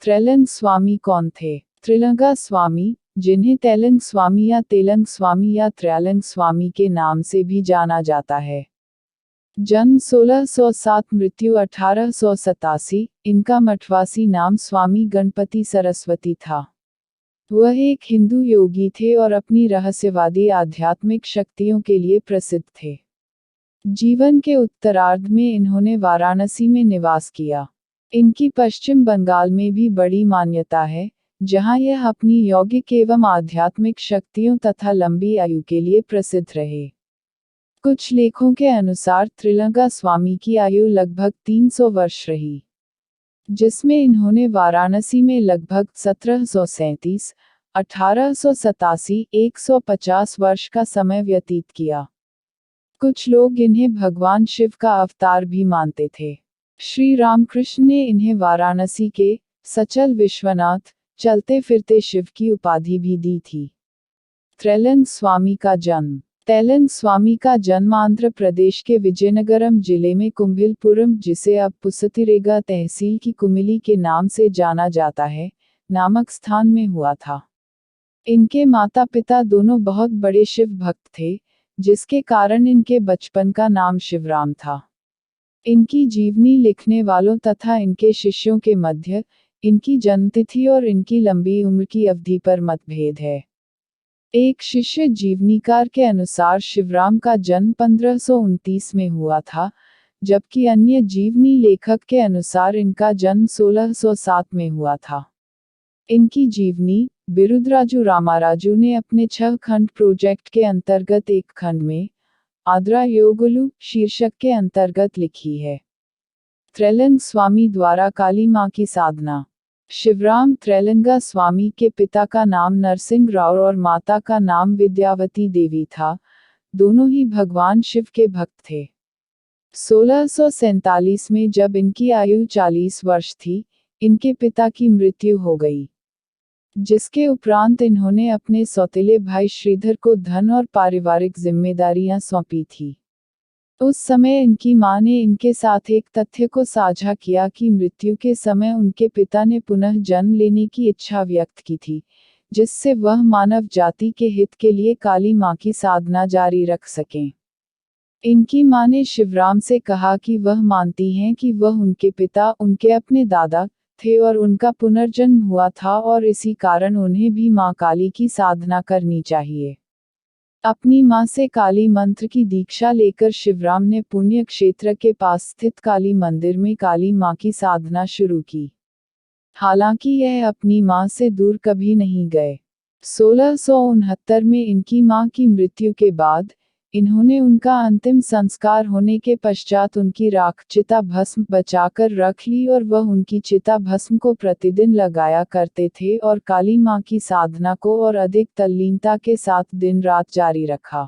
त्रैलंग स्वामी कौन थे? त्रिलंगा स्वामी, जिन्हें तैलंग स्वामी या तेलंग स्वामी या त्रैलंग स्वामी के नाम से भी जाना जाता है। जन्म 1607, मृत्यु 1887। इनका मठवासी नाम स्वामी गणपति सरस्वती था। वह एक हिंदू योगी थे और अपनी रहस्यवादी आध्यात्मिक शक्तियों के लिए प्रसिद्ध थे। जीवन के उत्तरार्ध में इन्होंने वाराणसी में निवास किया। इनकी पश्चिम बंगाल में भी बड़ी मान्यता है, जहां यह अपनी यौगिक एवं आध्यात्मिक शक्तियों तथा लंबी आयु के लिए प्रसिद्ध रहे। कुछ लेखों के अनुसार त्रिलंगा स्वामी की आयु लगभग 300 वर्ष रही, जिसमें इन्होंने वाराणसी में लगभग 1737, 1887, 150 वर्ष का समय व्यतीत किया। कुछ लोग इन्हें भगवान शिव का अवतार भी मानते थे। श्री रामकृष्ण ने इन्हें वाराणसी के सचल विश्वनाथ, चलते फिरते शिव की उपाधि भी दी थी। त्रैलंग स्वामी का जन्म। तैलंग स्वामी का जन्म आंध्र प्रदेश के विजयनगरम जिले में कुंभिलपुरम, जिसे अब पुसतिरेगा तहसील की कुमिली के नाम से जाना जाता है, नामक स्थान में हुआ था। इनके माता पिता दोनों बहुत बड़े शिव भक्त थे, जिसके कारण इनके बचपन का नाम शिवराम था। इनकी जीवनी लिखने वालों तथा इनके शिष्यों के मध्य इनकी जन्मतिथि और इनकी लंबी उम्र की अवधि पर मतभेद है। एक शिष्य जीवनीकार के अनुसार शिवराम का जन्म 1529 में हुआ था, जबकि अन्य जीवनी लेखक के अनुसार इनका जन्म 1607 में हुआ था। इनकी जीवनी बिरुदराजु रामाराजु ने अपने 6 खंड प्रोजेक्ट के अंतर्गत एक खंड में आद्रा योगुलु शीर्षक के अंतर्गत लिखी है। त्रैलंग स्वामी द्वारा काली मां की साधना। शिवराम त्रैलंगा स्वामी के पिता का नाम नरसिंह राव और माता का नाम विद्यावती देवी था। दोनों ही भगवान शिव के भक्त थे। 1647 में जब इनकी आयु 40 वर्ष थी, इनके पिता की मृत्यु हो गई, जिसके उपरांत इन्होंने अपने सौतेले भाई श्रीधर को धन और पारिवारिक जिम्मेदारियां सौंपी थी। उस समय इनकी मां ने इनके साथ एक तथ्य को साझा किया कि मृत्यु के समय उनके पिता ने पुनः जन्म लेने की इच्छा व्यक्त की थी, जिससे वह मानव जाति के हित के लिए काली मां की साधना जारी रख सकें। इनकी मां ने शिवराम से कहा कि वह मानती हैं कि वह उनके पिता, उनके अपने दादा थे और उनका पुनर्जन्म हुआ था और इसी कारण उन्हें भी मां काली की साधना करनी चाहिए। अपनी मां से काली मंत्र की दीक्षा लेकर शिवराम ने पुण्य क्षेत्र के पास स्थित काली मंदिर में काली मां की साधना शुरू की। हालांकि यह अपनी मां से दूर कभी नहीं गए। 1669 में इनकी मां की मृत्यु के बाद इन्होंने उनका अंतिम संस्कार होने के पश्चात उनकी राख चिता भस्म बचाकर रख ली और वह उनकी चिता भस्म को प्रतिदिन लगाया करते थे और काली मां की साधना को और अधिक तल्लीनता के साथ दिन रात जारी रखा।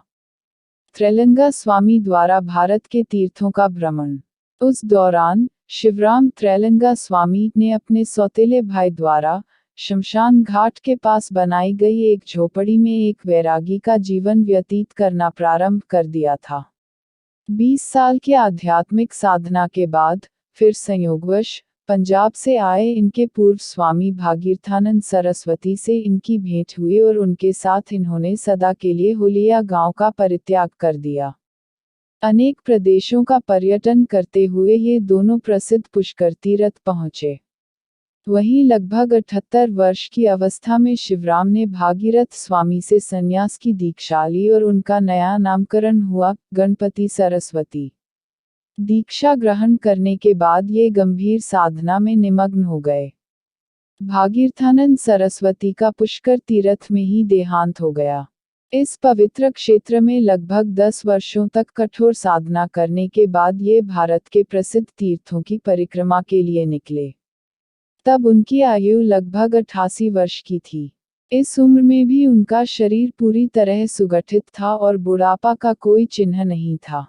त्रैलंगा स्वामी द्वारा भारत के तीर्थों का भ्रमण। उस दौरान शिवराम त्रैलंगा स्वामी ने अपने सौतेले भाई द्वारा शमशान घाट के पास बनाई गई एक झोपड़ी में एक वैरागी का जीवन व्यतीत करना प्रारंभ कर दिया था। 20 साल की आध्यात्मिक साधना के बाद फिर संयोगवश पंजाब से आए इनके पूर्व स्वामी भागीरथानंद सरस्वती से इनकी भेंट हुई और उनके साथ इन्होंने सदा के लिए हुलिया गांव का परित्याग कर दिया। अनेक प्रदेशों का पर्यटन करते हुए ये दोनों प्रसिद्ध पुष्कर तीर्थ पहुंचे। वहीं लगभग 78 वर्ष की अवस्था में शिवराम ने भागीरथ स्वामी से संन्यास की दीक्षा ली और उनका नया नामकरण हुआ गणपति सरस्वती। दीक्षा ग्रहण करने के बाद ये गंभीर साधना में निमग्न हो गए। भागीरथानंद सरस्वती का पुष्कर तीर्थ में ही देहांत हो गया। इस पवित्र क्षेत्र में लगभग 10 वर्षों तक कठोर साधना करने के बाद ये भारत के प्रसिद्ध तीर्थों की परिक्रमा के लिए निकले। तब उनकी आयु लगभग 88 वर्ष की थी। इस उम्र में भी उनका शरीर पूरी तरह सुगठित था और बुढ़ापा का कोई चिन्ह नहीं था।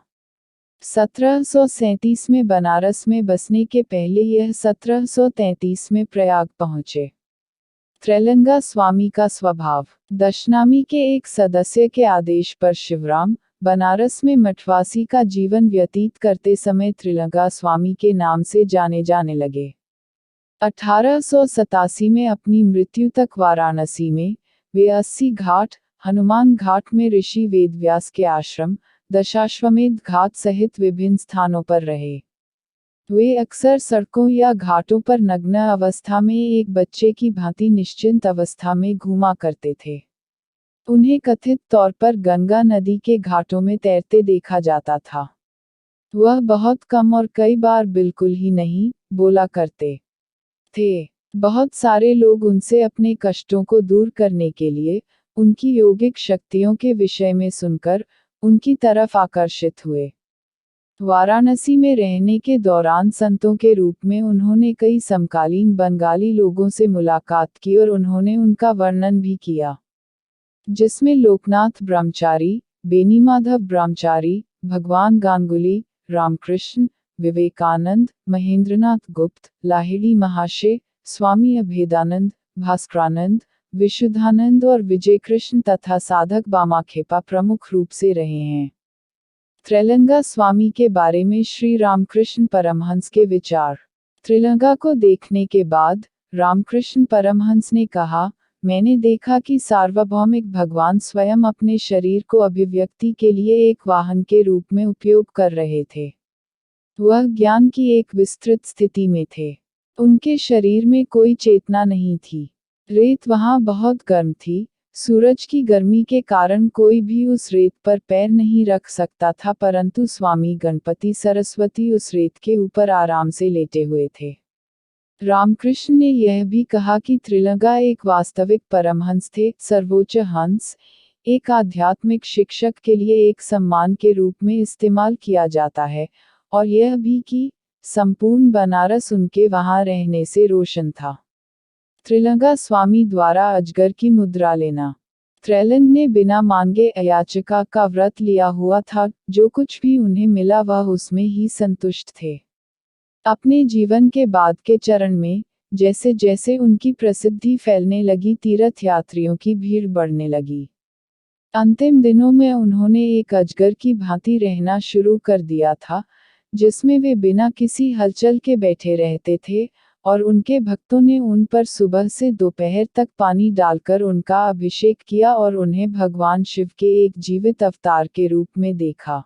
1737 में बनारस में बसने के पहले यह 1733 में प्रयाग पहुंचे। त्रैलंगा स्वामी का स्वभाव। दशनामी के एक सदस्य के आदेश पर शिवराम बनारस में मठवासी का जीवन व्यतीत करते समय त्रिलंगा स्वामी के नाम से जाने जाने लगे। 1887 में अपनी मृत्यु तक वाराणसी में वे 80 घाट, हनुमान घाट में ऋषि वेदव्यास के आश्रम, दशाश्वमेध घाट सहित विभिन्न स्थानों पर रहे। वे अक्सर सड़कों या घाटों पर नग्न अवस्था में एक बच्चे की भांति निश्चिंत अवस्था में घूमा करते थे। उन्हें कथित तौर पर गंगा नदी के घाटों में तैरते देखा जाता था। वह बहुत कम और कई बार बिल्कुल ही नहीं बोला करते थे। बहुत सारे लोग उनसे अपने कष्टों को दूर करने के लिए उनकी योगिक शक्तियों के विषय में सुनकर उनकी तरफ आकर्षित हुए। वाराणसी में रहने के दौरान संतों के रूप में उन्होंने कई समकालीन बंगाली लोगों से मुलाकात की और उन्होंने उनका वर्णन भी किया, जिसमें लोकनाथ ब्रह्मचारी, बेनीमाधव ब्रह्मचारी, भगवान गांगुली, रामकृष्ण, विवेकानंद, महेंद्रनाथ गुप्त, लाहिड़ी महाशय, स्वामी अभेदानंद, भास्करानंद, विशुद्धानंद और विजयकृष्ण तथा साधक बामाखेपा प्रमुख रूप से रहे हैं। त्रिलंगा स्वामी के बारे में श्री रामकृष्ण परमहंस के विचार। त्रिलंगा को देखने के बाद रामकृष्ण परमहंस ने कहा, मैंने देखा कि सार्वभौमिक भगवान स्वयं अपने शरीर को अभिव्यक्ति के लिए एक वाहन के रूप में उपयोग कर रहे थे। वह ज्ञान की एक विस्तृत स्थिति में थे। उनके शरीर में कोई चेतना नहीं थी। रेत वहां बहुत गर्म थी। सूरज की गर्मी के कारण कोई भी उस रेत पर पैर नहीं रख सकता था, परंतु स्वामी गणपति सरस्वती उस रेत के ऊपर आराम से लेटे हुए थे। रामकृष्ण ने यह भी कहा कि त्रिलंगा एक वास्तविक परमहंस थे। सर्वोच्च हंस एक आध्यात्मिक शिक्षक के लिए एक सम्मान के रूप में इस्तेमाल किया जाता है, और यह भी कि संपूर्ण बनारस उनके वहां रहने से रोशन था। त्रिलंगा स्वामी द्वारा अजगर की मुद्रा लेना। त्रैलंग ने बिना मांगे अयाचिका का व्रत लिया हुआ था। जो कुछ भी उन्हें मिला वह उसमें ही संतुष्ट थे। अपने जीवन के बाद के चरण में जैसे जैसे उनकी प्रसिद्धि फैलने लगी, तीर्थ यात्रियों की भीड़ बढ़ने लगी। अंतिम दिनों में उन्होंने एक अजगर की भांति रहना शुरू कर दिया था, जिसमें वे बिना किसी हलचल के बैठे रहते थे, और उनके भक्तों ने उन पर सुबह से दोपहर तक पानी डालकर उनका अभिषेक किया और उन्हें भगवान शिव के एक जीवित अवतार के रूप में देखा।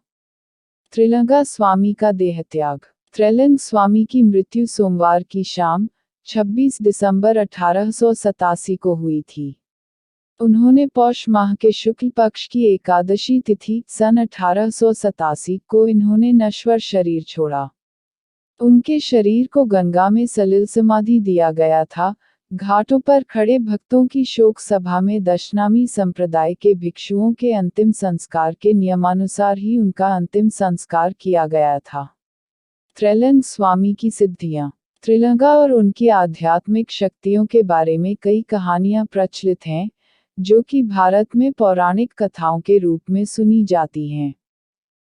त्रिलंगा स्वामी का देहत्याग। त्रैलंग स्वामी की मृत्यु सोमवार की शाम 26 दिसंबर 1887 को हुई थी। उन्होंने पौष माह के शुक्ल पक्ष की एकादशी तिथि सन 1887 को इन्होंने नश्वर शरीर छोड़ा। उनके शरीर को गंगा में सलिल समाधि दिया गया था। घाटों पर खड़े भक्तों की शोक सभा में दशनामी संप्रदाय के भिक्षुओं के अंतिम संस्कार के नियमानुसार ही उनका अंतिम संस्कार किया गया था। त्रैलंग स्वामी की सिद्धियां। त्रिलंगा और उनकी आध्यात्मिक शक्तियों के बारे में कई कहानियां प्रचलित हैं, जो कि भारत में पौराणिक कथाओं के रूप में सुनी जाती हैं।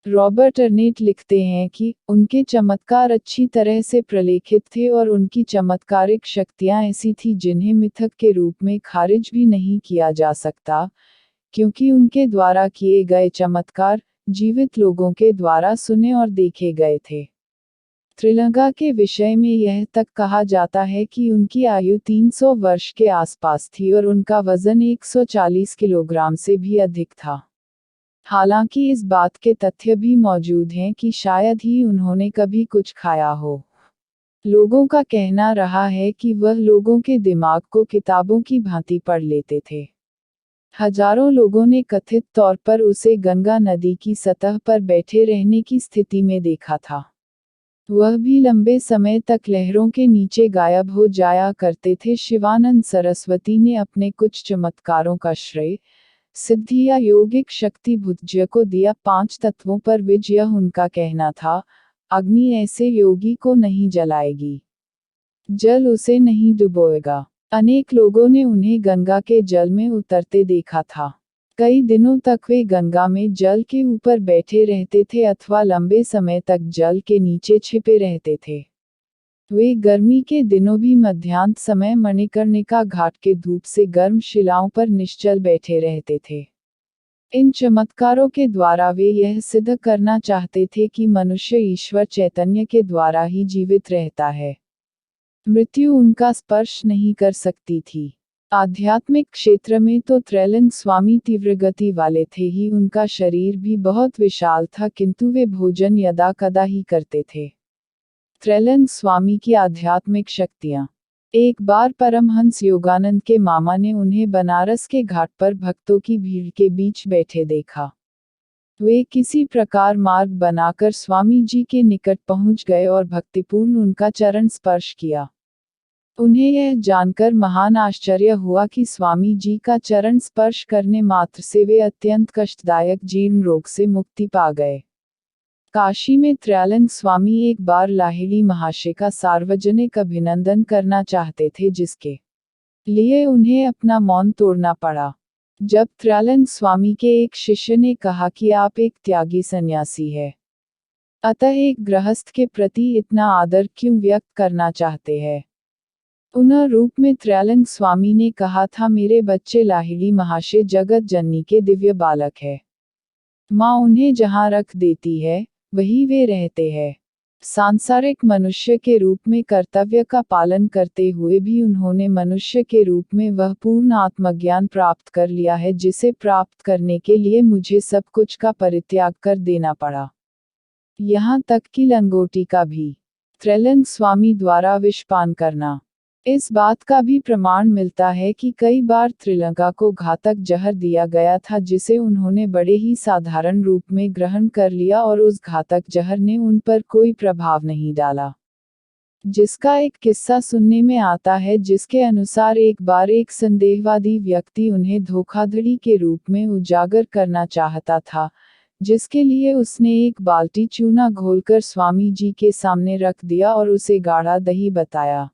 रॉबर्ट अर्नेट लिखते हैं कि उनके चमत्कार अच्छी तरह से प्रलेखित थे और उनकी चमत्कारिक शक्तियां ऐसी थी जिन्हें मिथक के रूप में खारिज भी नहीं किया जा सकता, क्योंकि उनके द्वारा किए गए चमत्कार जीवित लोगों के द्वारा सुने और देखे गए थे। त्रिलंगा के विषय में यह तक कहा जाता है कि उनकी आयु 300 वर्ष के आसपास थी और उनका वजन 140 किलोग्राम से भी अधिक था। हालांकि इस बात के तथ्य भी मौजूद हैं कि शायद ही उन्होंने कभी कुछ खाया हो। लोगों का कहना रहा है कि वह लोगों के दिमाग को किताबों की भांति पढ़ लेते थे। हजारों लोगों ने कथित तौर पर उसे गंगा नदी की सतह पर बैठे रहने की स्थिति में देखा था। वह भी लंबे समय तक लहरों के नीचे गायब हो जाया करते थे। शिवानंद सरस्वती ने अपने कुछ चमत्कारों का श्रेय सिद्धि या यौगिक शक्ति भुज्य को दिया। 5 तत्वों पर विजय उनका कहना था। अग्नि ऐसे योगी को नहीं जलाएगी, जल उसे नहीं डुबोएगा। अनेक लोगों ने उन्हें गंगा के जल में उतरते देखा था। कई दिनों तक वे गंगा में जल के ऊपर बैठे रहते थे अथवा लंबे समय तक जल के नीचे छिपे रहते थे। वे गर्मी के दिनों भी मध्याह्न समय मणिकर्णिका घाट के धूप से गर्म शिलाओं पर निश्चल बैठे रहते थे। इन चमत्कारों के द्वारा वे यह सिद्ध करना चाहते थे कि मनुष्य ईश्वर चैतन्य के द्वारा ही जीवित रहता है। मृत्यु उनका स्पर्श नहीं कर सकती थी। आध्यात्मिक क्षेत्र में तो त्रैलन स्वामी तीव्र गति वाले थे ही, उनका शरीर भी बहुत विशाल था, किंतु वे भोजन यदा कदा ही करते थे। त्रैलन स्वामी की आध्यात्मिक शक्तियाँ। एक बार परमहंस योगानंद के मामा ने उन्हें बनारस के घाट पर भक्तों की भीड़ के बीच बैठे देखा। वे किसी प्रकार मार्ग बनाकर स्वामी जी के निकट पहुंच गए और भक्तिपूर्ण उनका चरण स्पर्श किया। उन्हें यह जानकर महान आश्चर्य हुआ कि स्वामी जी का चरण स्पर्श करने मात्र से वे अत्यंत कष्टदायक जीर्ण रोग से मुक्ति पा गए। काशी में त्रैलन स्वामी एक बार लाहिड़ी महाशय का सार्वजनिक अभिनंदन करना चाहते थे, जिसके लिए उन्हें अपना मौन तोड़ना पड़ा। जब त्रैलन स्वामी के एक शिष्य ने कहा कि आप एक त्यागी सन्यासी है, अतः एक गृहस्थ के प्रति इतना आदर क्यों व्यक्त करना चाहते हैं? पुनः रूप में त्रैलन स्वामी ने कहा था, मेरे बच्चे लाहिड़ी महाशय जगत जननी के दिव्य बालक है। माँ उन्हें जहाँ रख देती है वही वे रहते हैं। सांसारिक मनुष्य के रूप में कर्तव्य का पालन करते हुए भी उन्होंने मनुष्य के रूप में वह पूर्ण आत्मज्ञान प्राप्त कर लिया है, जिसे प्राप्त करने के लिए मुझे सब कुछ का परित्याग कर देना पड़ा, यहाँ तक कि लंगोटी का भी। त्रैलन स्वामी द्वारा विषपान करना। इस बात का भी प्रमाण मिलता है कि कई बार त्रिलंका को घातक जहर दिया गया था, जिसे उन्होंने बड़े ही साधारण रूप में ग्रहण कर लिया और उस घातक जहर ने उन पर कोई प्रभाव नहीं डाला। जिसका एक किस्सा सुनने में आता है, जिसके अनुसार एक बार एक संदेहवादी व्यक्ति उन्हें धोखाधड़ी के रूप में उजागर करना चाहता था, जिसके लिए उसने एक बाल्टी चूना घोलकर स्वामी जी के सामने रख दिया और उसे गाढ़ा दही बताया।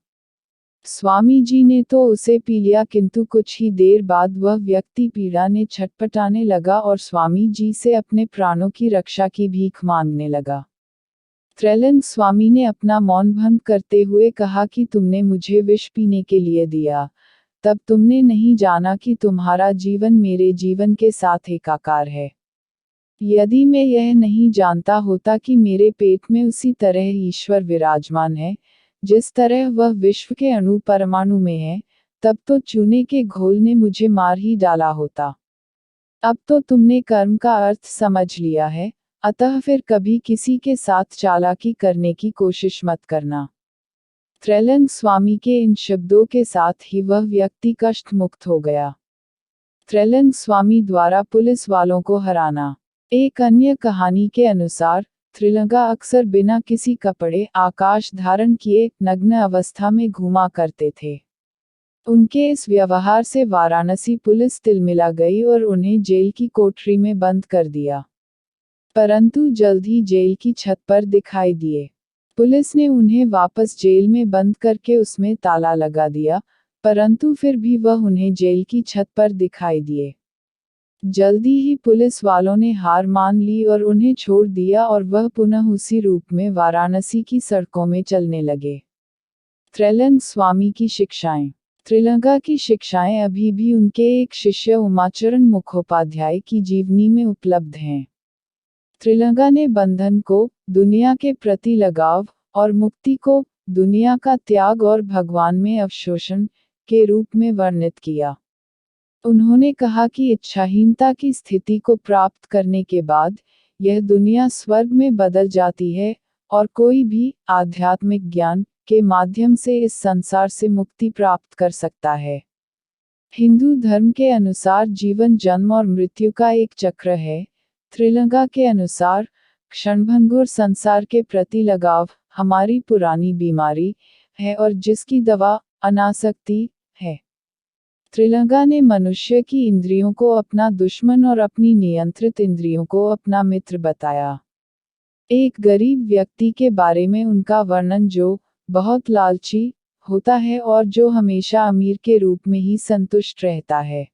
स्वामी जी ने तो उसे पी लिया, किंतु कुछ ही देर बाद वह व्यक्ति पीड़ा ने छटपटाने लगा और स्वामी जी से अपने प्राणों की रक्षा की भीख मांगने लगा। त्रैलन स्वामी ने अपना मौन भंग करते हुए कहा कि तुमने मुझे विष पीने के लिए दिया, तब तुमने नहीं जाना कि तुम्हारा जीवन मेरे जीवन के साथ एकाकार है। यदि मैं यह नहीं जानता होता कि मेरे पेट में उसी तरह ईश्वर विराजमान है जिस तरह वह विश्व के अणु परमाणु में है, तब तो चूने के घोल ने मुझे मार ही डाला होता। अब तो तुमने कर्म का अर्थ समझ लिया है, अतः फिर कभी किसी के साथ चालाकी करने की कोशिश मत करना। त्रैलन स्वामी के इन शब्दों के साथ ही वह व्यक्ति कष्ट मुक्त हो गया। त्रैलन स्वामी द्वारा पुलिस वालों को हराना। एक अन्य कहानी के अनुसार त्रिलंका अक्सर बिना किसी कपड़े आकाश धारण किए नग्न अवस्था में घूमा करते थे। उनके इस व्यवहार से वाराणसी पुलिस तिलमिला गई और उन्हें जेल की कोठरी में बंद कर दिया, परंतु जल्द ही जेल की छत पर दिखाई दिए। पुलिस ने उन्हें वापस जेल में बंद करके उसमें ताला लगा दिया, परंतु फिर भी वह उन्हें जेल की छत पर दिखाई दिए। जल्दी ही पुलिस वालों ने हार मान ली और उन्हें छोड़ दिया और वह पुनः उसी रूप में वाराणसी की सड़कों में चलने लगे। त्रैलन स्वामी की शिक्षाएं। त्रिलंका की शिक्षाएं अभी भी उनके एक शिष्य उमाचरण मुखोपाध्याय की जीवनी में उपलब्ध हैं। त्रिलंका ने बंधन को दुनिया के प्रति लगाव और मुक्ति को दुनिया का त्याग और भगवान में अवशोषण के रूप में वर्णित किया। उन्होंने कहा कि इच्छाहीनता की स्थिति को प्राप्त करने के बाद यह दुनिया स्वर्ग में बदल जाती है और कोई भी आध्यात्मिक ज्ञान के माध्यम से इस संसार से मुक्ति प्राप्त कर सकता है। हिंदू धर्म के अनुसार जीवन जन्म और मृत्यु का एक चक्र है। त्रिलंका के अनुसार क्षणभंगुर संसार के प्रति लगाव हमारी पुरानी बीमारी है और जिसकी दवा अनासक्ति है। त्रिलंका ने मनुष्य की इंद्रियों को अपना दुश्मन और अपनी नियंत्रित इंद्रियों को अपना मित्र बताया। एक गरीब व्यक्ति के बारे में उनका वर्णन जो बहुत लालची होता है और जो हमेशा अमीर के रूप में ही संतुष्ट रहता है।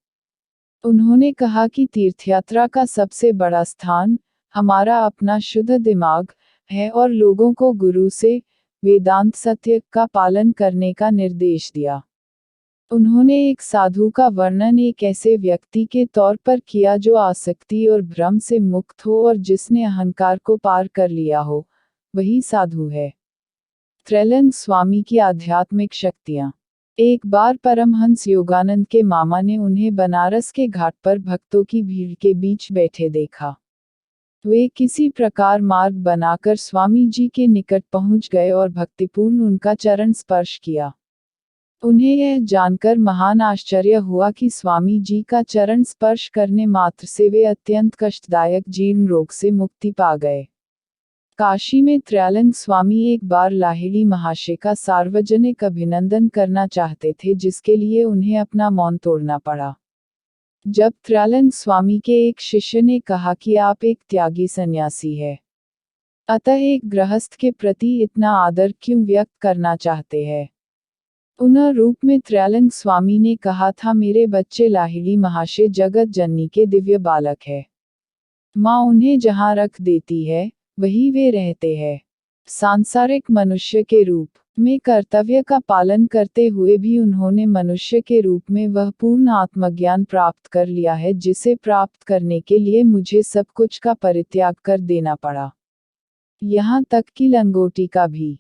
उन्होंने कहा कि तीर्थयात्रा का सबसे बड़ा स्थान हमारा अपना शुद्ध दिमाग है और लोगों को गुरु से वेदांत सत्य का पालन करने का निर्देश दिया। उन्होंने एक साधु का वर्णन एक ऐसे व्यक्ति के तौर पर किया जो आसक्ति और भ्रम से मुक्त हो और जिसने अहंकार को पार कर लिया हो, वही साधु है। त्रैलंग स्वामी की आध्यात्मिक शक्तियाँ। एक बार परमहंस योगानंद के मामा ने उन्हें बनारस के घाट पर भक्तों की भीड़ के बीच बैठे देखा। वे किसी प्रकार मार्ग बनाकर स्वामी जी के निकट पहुंच गए और भक्तिपूर्ण उनका चरण स्पर्श किया। उन्हें यह जानकर महान आश्चर्य हुआ कि स्वामी जी का चरण स्पर्श करने मात्र से वे अत्यंत कष्टदायक जीर्ण रोग से मुक्ति पा गए। काशी में त्रैलंग स्वामी एक बार लाहिड़ी महाशय का सार्वजनिक अभिनंदन करना चाहते थे, जिसके लिए उन्हें अपना मौन तोड़ना पड़ा। जब त्रैलंग स्वामी के एक शिष्य ने कहा कि आप एक त्यागी सन्यासी है, अतः एक गृहस्थ के प्रति इतना आदर क्यों व्यक्त करना चाहते हैं? पुनः रूप में त्रैलंग स्वामी ने कहा था, मेरे बच्चे लाहिड़ी महाशय जगत जननी के दिव्य बालक है। माँ उन्हें जहाँ रख देती है वही वे रहते हैं। सांसारिक मनुष्य के रूप में कर्तव्य का पालन करते हुए भी उन्होंने मनुष्य के रूप में वह पूर्ण आत्मज्ञान प्राप्त कर लिया है, जिसे प्राप्त करने के लिए मुझे सब कुछ का परित्याग कर देना पड़ा, यहाँ तक कि लंगोटी का भी।